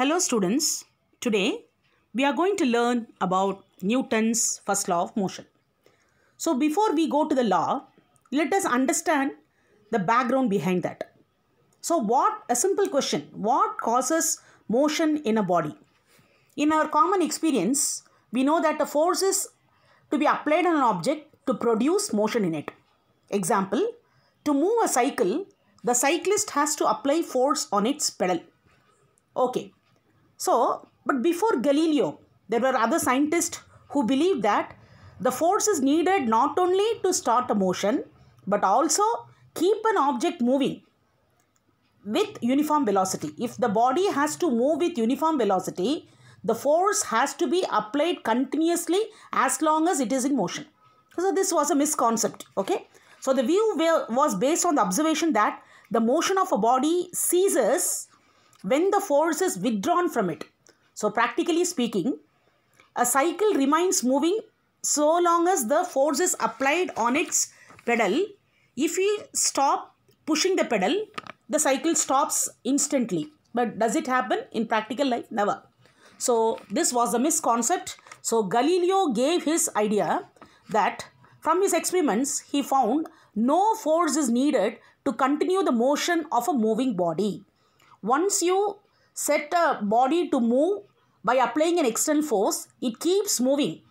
Hello students, today we are going to learn about Newton's first law of motion. So before we go to the law, let us understand the background behind that. So a simple question, what causes motion in a body? In our common experience, we know that a force is to be applied on an object to produce motion in it. Example, to move a cycle, the cyclist has to apply force on its pedal. Okay. So, but before Galileo, there were other scientists who believed that the force is needed not only to start a motion, but also keep an object moving with uniform velocity. If the body has to move with uniform velocity, the force has to be applied continuously as long as it is in motion. So, this was a misconcept. Okay. So, the view was based on the observation that the motion of a body ceases when the force is withdrawn from it. So practically speaking, a cycle remains moving so long as the force is applied on its pedal. If we stop pushing the pedal, the cycle stops instantly. But does it happen in practical life? Never. So this was a misconcept. So Galileo gave his idea that from his experiments, he found no force is needed to continue the motion of a moving body. Once you set a body to move by applying an external force, it keeps moving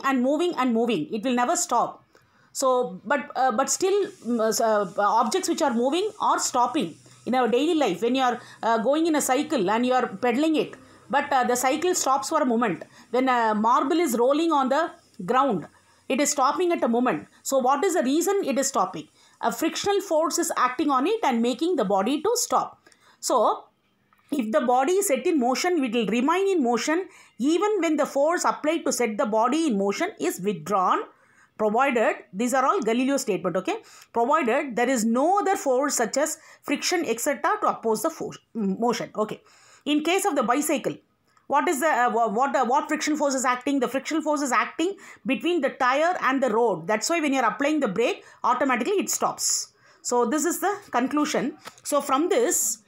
and moving and moving. It will never stop. So, but still objects which are moving are stopping in our daily life. When you are going in a cycle and you are pedaling it, but the cycle stops for a moment. When a marble is rolling on the ground, it is stopping at a moment. So, what is the reason it is stopping? A frictional force is acting on it and making the body to stop. So, if the body is set in motion, it will remain in motion even when the force applied to set the body in motion is withdrawn, provided, these are all Galileo statement, okay, provided there is no other force such as friction, etc. to oppose the motion, okay. In case of the bicycle, what is the, what friction force is acting? The friction force is acting between the tire and the road. That's why when you are applying the brake, automatically it stops. So, this is the conclusion. So, from this,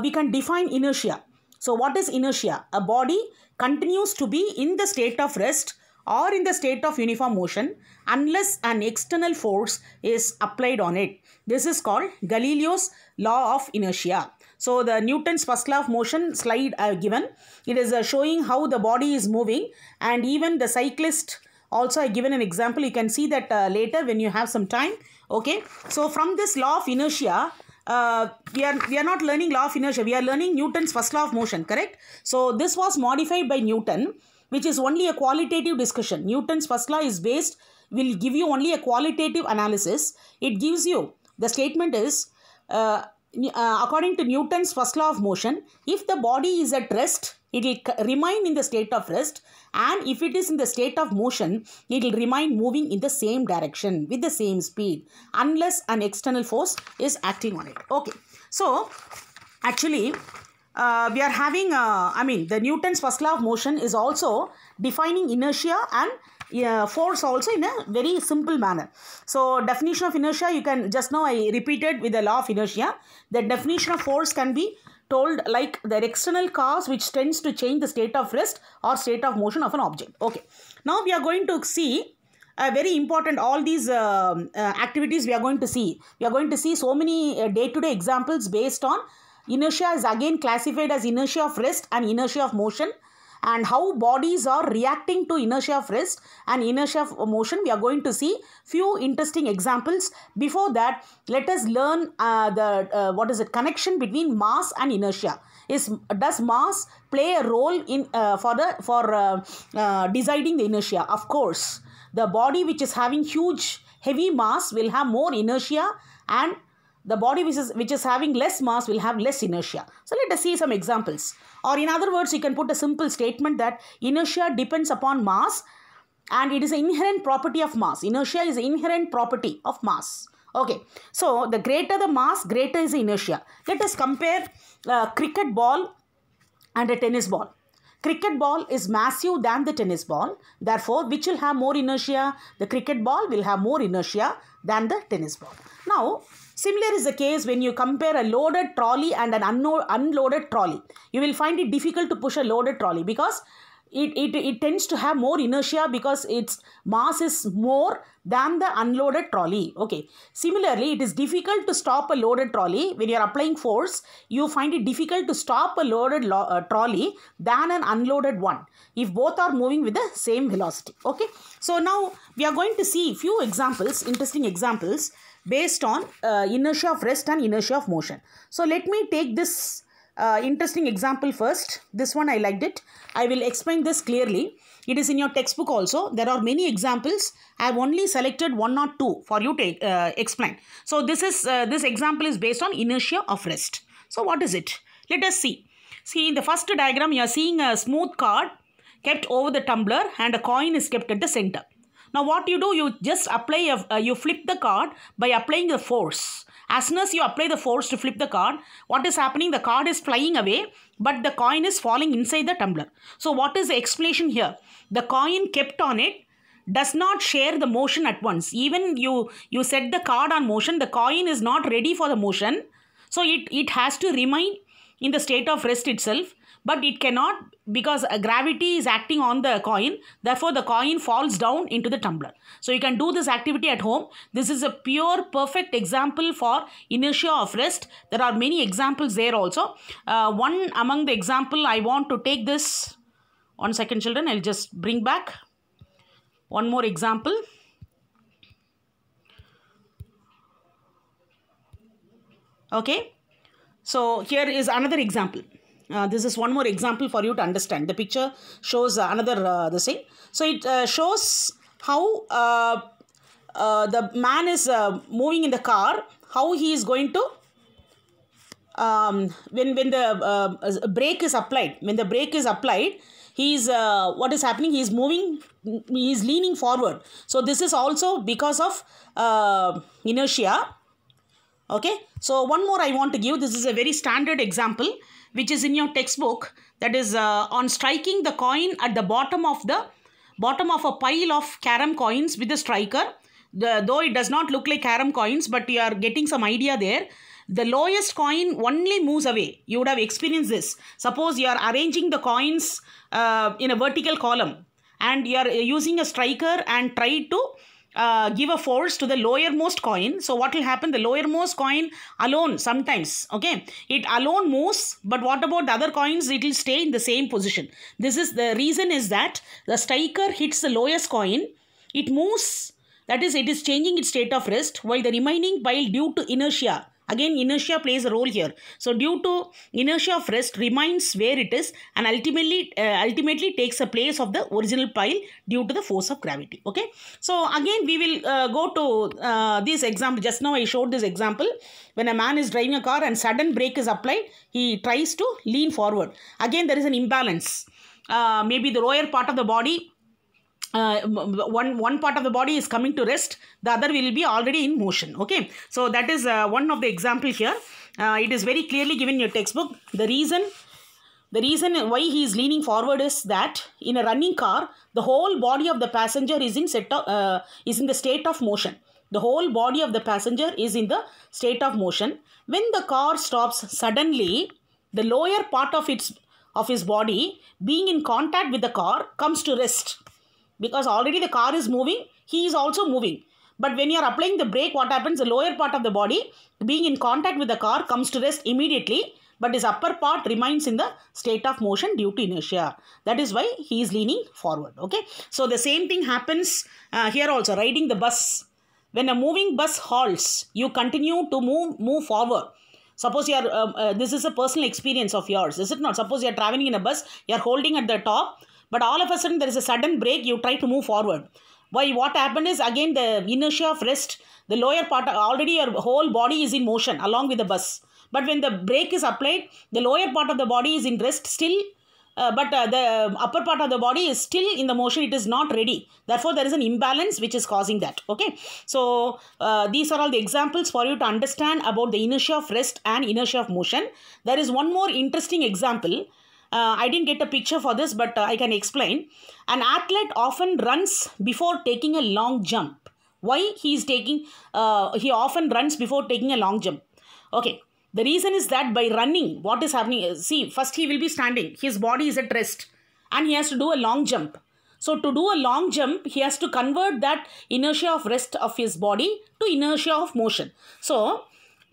we can define inertia. So, what is inertia? A body continues to be in the state of rest or in the state of uniform motion unless an external force is applied on it. This is called Galileo's law of inertia. So, the Newton's first law of motion slide I have given. It is showing how the body is moving, and even the cyclist also I have given an example. You can see that later when you have some time. Okay. So, from this law of inertia, we are not learning law of inertia. We are learning Newton's first law of motion, correct? So, this was modified by Newton, which is only a qualitative discussion. Newton's first law is will give you only a qualitative analysis. It gives you, the statement is, according to Newton's first law of motion, if the body is at rest, it will remain in the state of rest, and if it is in the state of motion, it will remain moving in the same direction with the same speed unless an external force is acting on it. Okay. So, actually, we are having, the Newton's first law of motion is also defining inertia and force also in a very simple manner. So, definition of inertia, you can, just now I repeated with the law of inertia. The definition of force can be told like the external cause which tends to change the state of rest or state of motion of an object. Okay. Now, we are going to see very important, all these activities we are going to see. We are going to see so many day-to-day examples based on inertia is again classified as inertia of rest and inertia of motion, and how bodies are reacting to inertia of rest and inertia of motion. We are going to see few interesting examples. Before that, let us learn connection between mass and inertia. Does mass play a role in for deciding the inertia? Of course, the body which is having huge heavy mass will have more inertia, and the body which is having less mass will have less inertia. So, let us see some examples. Or in other words, you can put a simple statement that inertia depends upon mass and it is an inherent property of mass. Inertia is an inherent property of mass. Okay. So, the greater the mass, greater is the inertia. Let us compare a cricket ball and a tennis ball. Cricket ball is massive than the tennis ball. Therefore, which will have more inertia? The cricket ball will have more inertia than the tennis ball. Now, Similar is the case when you compare a loaded trolley and an unloaded trolley. You will find it difficult to push a loaded trolley because it tends to have more inertia because its mass is more than the unloaded trolley. Okay. Similarly, it is difficult to stop a loaded trolley. When you are applying force, you find it difficult to stop a loaded trolley than an unloaded one if both are moving with the same velocity. Okay. So now we are going to see few examples, interesting examples based on inertia of rest and inertia of motion. So let me take this interesting example first. This one I liked it. I will explain this clearly. It is in your textbook also. There are many examples. I have only selected one or two for you to explain. So this example is based on inertia of rest. So what is it? Let us see. See, in the first diagram, you are seeing a smooth card kept over the tumbler and a coin is kept at the center. Now what you do, you just apply, you flip the card by applying the force. As soon as you apply the force to flip the card, what is happening? The card is flying away, but the coin is falling inside the tumbler. So what is the explanation here? The coin kept on it does not share the motion at once. Even you set the card on motion, the coin is not ready for the motion. So it has to remain in the state of rest itself, but it cannot because gravity is acting on the coin. Therefore, the coin falls down into the tumbler. So you can do this activity at home. This is a pure perfect example for inertia of rest. There are many examples there also. One among the example I want to take this. 1 second children, I'll just bring back one more example. Okay. So here is another example. This is one more example for you to understand. The picture shows another the same. So it shows how the man is moving in the car, how he is going to when the brake is applied. When the brake is applied, he is what is happening? He is moving. He is leaning forward. So this is also because of inertia. Okay. So one more I want to give. This is a very standard example which is in your textbook. That is on striking the coin at the bottom of a pile of carom coins with the striker. Though it does not look like carom coins, but you are getting some idea there. The lowest coin only moves away. You would have experienced this. Suppose you are arranging the coins in a vertical column and you are using a striker and try to give a force to the lowermost coin. So what will happen? The lowermost coin alone sometimes, okay, it alone moves, but what about the other coins? It will stay in the same position. This is the reason is that the striker hits the lowest coin, it moves, that is, it is changing its state of rest, while the remaining pile, due to inertia, again inertia plays a role here. So due to inertia of rest, remains where it is and ultimately takes a place of the original pile due to the force of gravity. Okay. So again we will go to this example. Just now I showed this example. When a man is driving a car and sudden brake is applied, he tries to lean forward. Again there is an imbalance. Maybe the lower part of the body, one part of the body is coming to rest, the other will be already in motion. Okay, so that is one of the example here. It is very clearly given in your textbook. The reason why he is leaning forward is that in a running car, the whole body of the passenger is in the state of motion. The whole body of the passenger is in the state of motion. When the car stops suddenly, the lower part of his body being in contact with the car comes to rest. Because already the car is moving, he is also moving. But when you are applying the brake, what happens? The lower part of the body being in contact with the car comes to rest immediately, but his upper part remains in the state of motion due to inertia. That is why he is leaning forward. Okay. So the same thing happens here also. Riding the bus. When a moving bus halts, you continue to move forward. Suppose you are, this is a personal experience of yours, is it not? Suppose you are traveling in a bus, you are holding at the top, but all of a sudden there is a sudden break, you try to move forward. Why? What happened is, again, the inertia of rest, the lower part, already your whole body is in motion along with the bus. But when the brake is applied, the lower part of the body is in rest still, but the upper part of the body is still in the motion, it is not ready. Therefore, there is an imbalance which is causing that. Okay. So, these are all the examples for you to understand about the inertia of rest and inertia of motion. There is one more interesting example. I didn't get a picture for this, but I can explain. An athlete often runs before taking a long jump. Why he is taking, he often runs before taking a long jump. Okay. The reason is that by running, what is happening is, see, first he will be standing. His body is at rest and he has to do a long jump. So to do a long jump, he has to convert that inertia of rest of his body to inertia of motion. So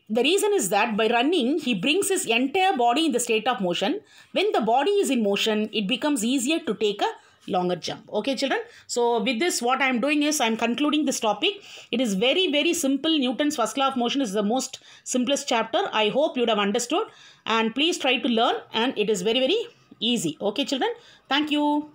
the reason is that by running, he brings his entire body in the state of motion. When the body is in motion, it becomes easier to take a longer jump. Okay, children. So with this, what I am doing is I am concluding this topic. It is very, very simple. Newton's first law of motion is the most simplest chapter. I hope you would have understood. And please try to learn. And it is very, very easy. Okay, children. Thank you.